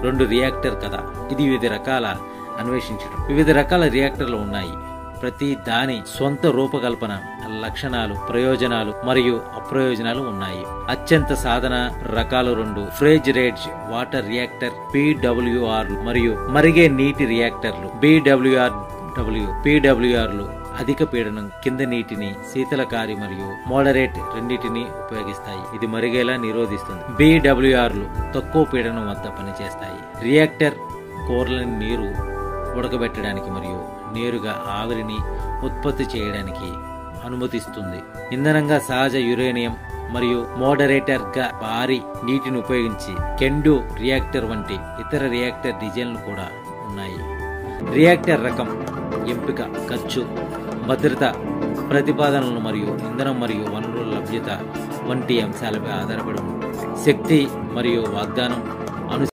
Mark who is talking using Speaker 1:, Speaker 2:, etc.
Speaker 1: 2 reactor కథ. ఇది వివిధ రకాల అన్వేషించడం. వివిధ రకాల రియాక్టర్లు ఉన్నాయి. ప్రతి దాని స్వంత రూపకల్పన, లక్షణాలు, ప్రయోజనాలు మరియు అప్రయోజనాలు ఉన్నాయి. అత్యంత సాధన రకాలు 2 ఫ్రేజ్ వాటర్ రియాక్టర్ PWR మరియు మరిగే నీటి రియాక్టర్లు PWRలు అధిక పీడనం కింద నీటిని శీతలకారి మరియు మోడరేట్ రెండింటిని ఉపయోగిస్తాయి. ఇది మరిగేలా నిరోధిస్తుంది. BWRలు తక్కువ పీడనం వద్ద పనిచేస్తాయి. రియాక్టర్ కూరలని నీరు ఉడకబెట్టడానికి మరియు నేరుగా ఆవిరిని ఉత్పత్తి చేయడానికి అనుమతిస్తుంది. ఇంధనంగా సహజ యురేనియం మరియు మోడరేటర్ గా భారీ నీటిని ఉపయోగించి కెండు రియాక్టర్ వంటి ఇతర రియాక్టర్ డిజైన్లు కూడా ఉన్నాయి. రియాక్టర్ రకం, ఎంపిక, ఖర్చు, భద్రత, ప్రతిపాదనలు మరియు ఇంధనం మరియు వనరుల లభ్యత వంటి అంశాలపై ఆధారపడి ఉంటుంది. శక్తి మరియు వాగ్దానం